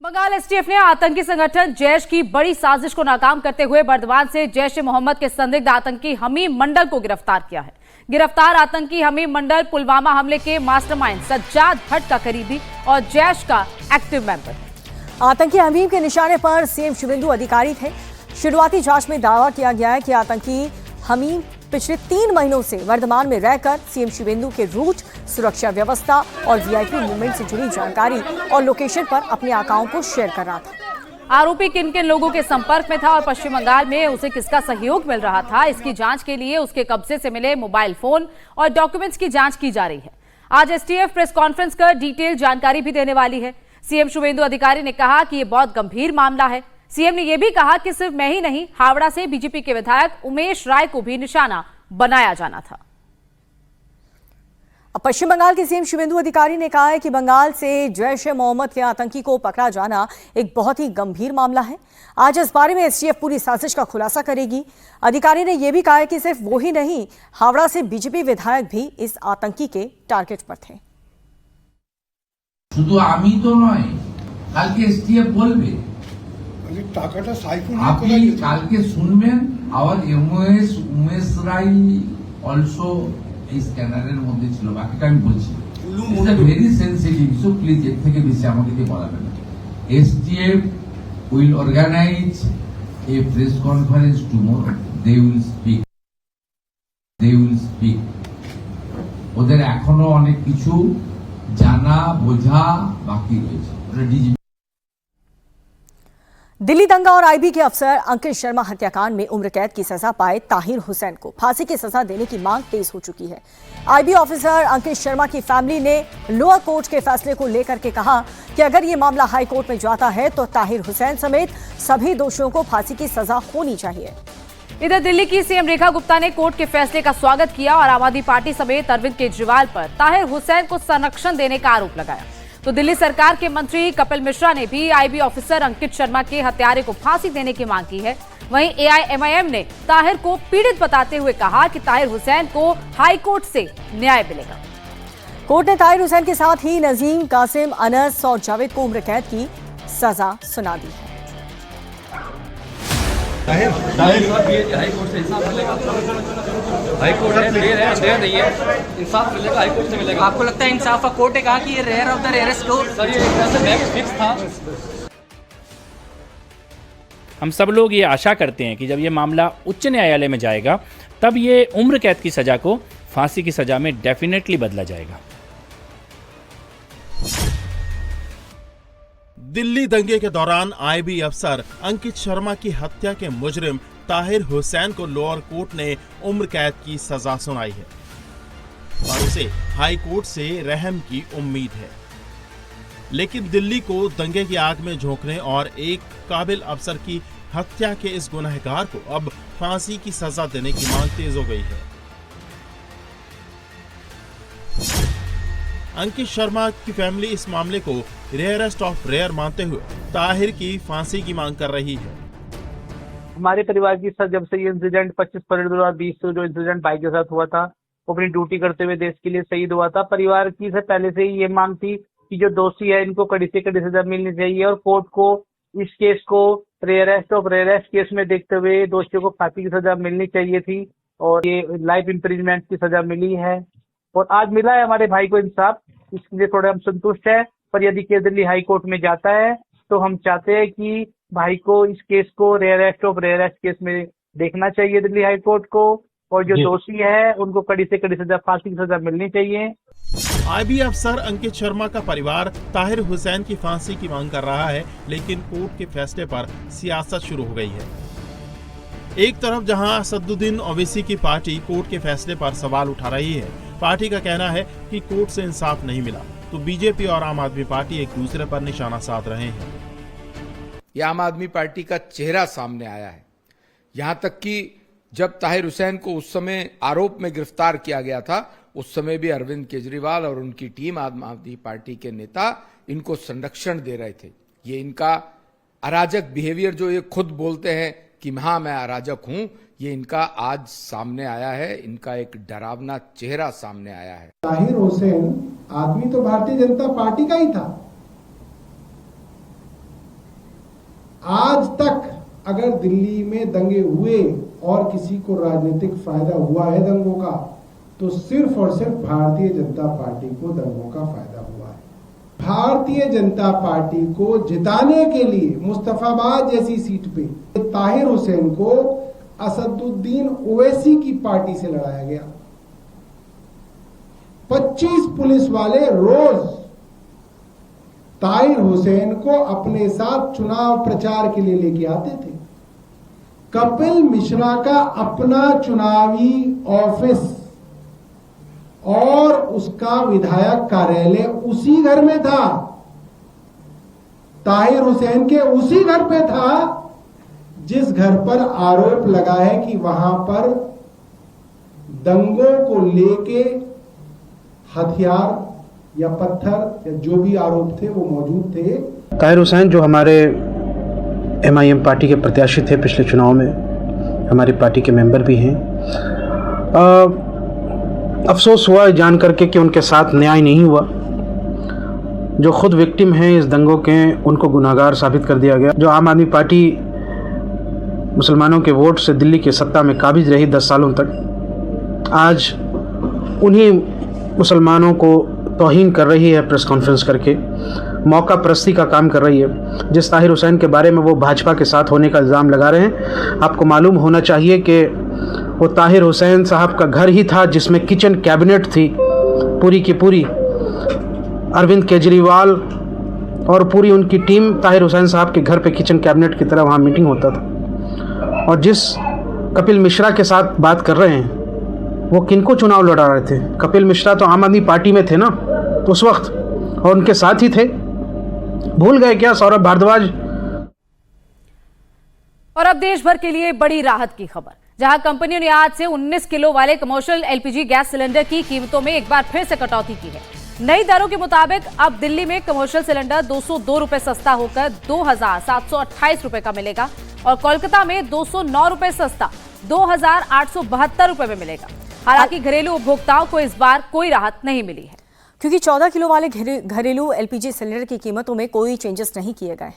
Bengal STF ने आतंकी संगठन जैश की बड़ी साजिश को नाकाम करते हुए बर्दवान से जैश ए मोहम्मद के संदिग्ध आतंकी हमीम मंडल को गिरफ्तार किया है। गिरफ्तार आतंकी हमीम मंडल पुलवामा हमले के मास्टरमाइंड सज्जाद भट्ट का करीबी और जैश का एक्टिव मेंबर। आतंकी हमीम के निशाने पर सीएम शुभेंदु अधिकारी थे। शुरुआती जांच में दावा किया गया है कि आतंकी हमीम पिछले 3 महीनों से वर्धमान में रहकर सीएम शुभेंदु के रूट, सुरक्षा व्यवस्था और वीआईपी मूवमेंट से जुड़ी जानकारी और लोकेशन पर अपने आकाओं को शेयर कर रहा था। आरोपी किन किन लोगों के संपर्क में था और पश्चिम बंगाल में उसे किसका सहयोग मिल रहा था, इसकी जांच के लिए उसके कब्जे से मिले मोबाइल फोन और डॉक्यूमेंट्स की जांच की जा रही है। आज एसटीएफ प्रेस कॉन्फ्रेंस कर डिटेल जानकारी भी देने वाली है। सीएम शुभेंदु अधिकारी ने कहा कि यह बहुत गंभीर मामला है। सीएम ने यह भी कहा कि सिर्फ मैं ही नहीं, हावड़ा से बीजेपी के विधायक उमेश राय को भी निशाना बनाया जाना था। पश्चिम बंगाल के सीएम शुभेंदु अधिकारी ने कहा है कि बंगाल से जैश ए मोहम्मद के आतंकी को पकड़ा जाना एक बहुत ही गंभीर मामला है। आज इस बारे में एसटीएफ पूरी साजिश का खुलासा करेगी। अधिकारी ने यह भी कहा है कि सिर्फ वो ही नहीं, हावड़ा से बीजेपी विधायक भी इस आतंकी के टारगेट पर थे। শুধু আমি তো নয়, কালকে এসটিএফ বলবে, টাকাটা সাইফুল আপনি কালকে শুনবেন। আবার এমওএস উমেশ রাই অলসো এই স্ক্যানারের মধ্যে ছিল, বাকিটা আমি বলছি। It's a very sensitive issue, please এর থেকে বেশি আমাকে দিয়ে বলাবেন না। STF will organise a press conference tomorrow, they will speak. ওদের এখনো অনেক কিছু জানা বোঝা বাকি রয়েছে। दिल्ली दंगा और आईबी के अफसर अंकित शर्मा हत्याकांड में उम्र कैद की सजा पाए ताहिर हुसैन को फांसी की सजा देने की मांग तेज हो चुकी है। आईबी ऑफिसर अंकित शर्मा की फैमिली ने लोअर कोर्ट के फैसले को लेकर के कहा कि अगर ये मामला हाई कोर्ट में जाता है तो ताहिर हुसैन समेत सभी दोषियों को फांसी की सजा होनी चाहिए। इधर दिल्ली की सीएम रेखा गुप्ता ने कोर्ट के फैसले का स्वागत किया और आम आदमी पार्टी समेत अरविंद केजरीवाल पर ताहिर हुसैन को संरक्षण देने का आरोप लगाया। तो दिल्ली सरकार के मंत्री कपिल मिश्रा ने भी आईबी ऑफिसर अंकित शर्मा के हत्यारे को फांसी देने की मांग की है। वहीं एआईएमआईएम ने ताहिर को पीड़ित बताते हुए कहा कि ताहिर हुसैन को हाई कोर्ट से न्याय मिलेगा। कोर्ट ने ताहिर हुसैन के साथ ही नजीम, कासिम, अनस और जावेद को उम्र कैद की सजा सुना दी है। हाईकोर्ट से इंसाफ मिलेगा। हाईकोर्ट है, रेयर है, रेयर नहीं है, इंसाफ मिलेगा, हाईकोर्ट से मिलेगा। आपको लगता है इंसाफ का कोर्ट ने कहा कि ये rare of the rarest court? Sir ये एक तरह से मैक्स फिक्स था। हम सब लोग ये आशा करते हैं कि जब ये मामला उच्च न्यायालय में जाएगा तब ये उम्र कैद की सजा को फांसी की सजा में डेफिनेटली बदला जाएगा। दिल्ली दंगे के दौरान आईबी अफसर अंकित शर्मा की हत्या के मुजरिम ताहिर हुसैन को लोअर कोर्ट ने उम्र कैद की सजा सुनाई है और उसे हाई कोर्ट से रहम की उम्मीद है। लेकिन दिल्ली को दंगे की आग में झोंकने और एक काबिल अफसर की हत्या के इस गुनहगार को अब फांसी की सजा देने की मांग तेज हो गई है। अंकित शर्मा की फैमिली इस मामले को रेयरेस्ट ऑफ रेयर मानते हुए ताहिर की फांसी की मांग कर रही है। हमारे परिवार की सर जब से ये इंसिडेंट 25 फरवरी 2020 से जो इंसिडेंट भाई के साथ हुआ था, वो अपनी ड्यूटी करते हुए देश के लिए शहीद हुआ था। परिवार की से पहले से ही ये मांग थी कि जो दोषी है इनको कड़ी से कड़ी सजा मिलनी चाहिए और कोर्ट को इस केस को रेयरेस्ट ऑफ रेयरेस्ट केस में देखते हुए दोषियों को फांसी की सजा मिलनी चाहिए थी और ये लाइफ इम्प्रिजमेंट की सजा मिली है और आज मिला है हमारे भाई को इंसाफ। इसके लिए थोड़े हम संतुष्ट है, पर यदि केस दिल्ली हाई कोर्ट में जाता है तो हम चाहते हैं कि भाई को इस केस को रेयरेस्ट ऑफ रेयरेस्ट केस में देखना चाहिए दिल्ली हाई कोर्ट को और जो दोषी है उनको कड़ी से कड़ी सजा, फांसी की सजा मिलनी चाहिए। आईबी अफसर अंकित शर्मा का परिवार ताहिर हुसैन की फांसी की मांग कर रहा है, लेकिन कोर्ट के फैसले पर सियासत शुरू हो गई है। एक तरफ जहां असदुद्दीन ओवैसी की पार्टी कोर्ट के फैसले पर सवाल उठा रही है, पार्टी का कहना है कि कोर्ट से इंसाफ नहीं मिला, तो बीजेपी और आम आदमी पार्टी एक दूसरे पर निशाना साध रहे हैं। यह आम आदमी पार्टी का चेहरा सामने आया है। यहां तक कि जब ताहिर हुसैन को उस समय आरोप में गिरफ्तार किया गया था, उस समय भी अरविंद केजरीवाल और उनकी टीम आम आदमी पार्टी के नेता इनको संरक्षण दे रहे थे। ये इनका अराजक बिहेवियर जो ये खुद बोलते हैं कि हाँ मैं अराजक हूं, ये इनका आज सामने आया है। इनका एक डरावना चेहरा सामने आया है। ताहिर हुसैन आदमी तो भारतीय जनता पार्टी का ही था, आज तक अगर दिल्ली में दंगे हुए और किसी को राजनीतिक फायदा हुआ है दंगों का, तो सिर्फ और सिर्फ भारतीय जनता पार्टी को दंगों का फायदा हुआ है। भारतीय जनता पार्टी को जिताने के लिए मुस्तफाबाद जैसी सीट पे ताहिर हुसैन को असदुद्दीन ओवैसी की पार्टी से लड़ाया गया। 25 पुलिस वाले रोज ताहिर हुसैन को अपने साथ चुनाव प्रचार के लिए लेके आते थे। कपिल मिश्रा का अपना चुनावी ऑफिस और उसका विधायक कार्यालय उसी घर में था, ताहिर हुसैन के उसी घर पे था जिस घर पर आरोप लगा है कि वहां पर दंगों को लेके हथियार या पत्थर या जो भी आरोप थे वो मौजूद थे। ताहिर हुसैन जो हमारे MIM पार्टी के प्रत्याशी थे पिछले चुनाव में, हमारी पार्टी के मेंबर भी हैं। अफसोस हुआ जान करके कि उनके साथ न्याय नहीं हुआ। जो खुद विक्टिम हैं इस दंगों के, उनको गुनाहगार साबित कर दिया गया। जो आम आदमी पार्टी मुसलमानों के वोट से दिल्ली की सत्ता में काबिज रही 10 सालों तक, आज उन्हीं मुसलमानों को तौहीन कर रही है, प्रेस कॉन्फ्रेंस करके मौका परस्ती का काम कर रही है। जिस ताहिर हुसैन के बारे में वो भाजपा के साथ होने का इल्ज़ाम लगा रहे हैं, आपको मालूम होना चाहिए कि वो ताहिर हुसैन साहब का घर ही था जिसमें किचन कैबिनेट थी पूरी की पूरी। अरविंद केजरीवाल और पूरी उनकी टीम ताहिर हुसैन साहब के घर पे किचन कैबिनेट की तरह वहाँ मीटिंग होता था। और जिस कपिल मिश्रा के साथ बात कर रहे हैं, वो किनको चुनाव लड़ा रहे थे? कपिल मिश्रा तो आम आदमी पार्टी में थे ना उस वक्त, और उनके साथ ही थे। भूल गए क्या सौरभ भारद्वाज? और अब देश भर के लिए बड़ी राहत की खबर, जहां कंपनियों ने आज से 19 किलो वाले कमर्शियल LPG गैस सिलेंडर की कीमतों में एक बार फिर से कटौती की है। नई दरों के मुताबिक अब दिल्ली में कमर्शियल सिलेंडर 202 रुपए सस्ता होकर 2,728 रुपए का मिलेगा और कोलकाता में 209 रुपए सस्ता 2,872 रुपए में मिलेगा। हालांकि घरेलू उपभोक्ताओं को इस बार कोई राहत नहीं मिली है, क्योंकि 14 किलो वाले घरेलू LPG सिलेंडर की कीमतों में कोई चेंजेस नहीं किए गए।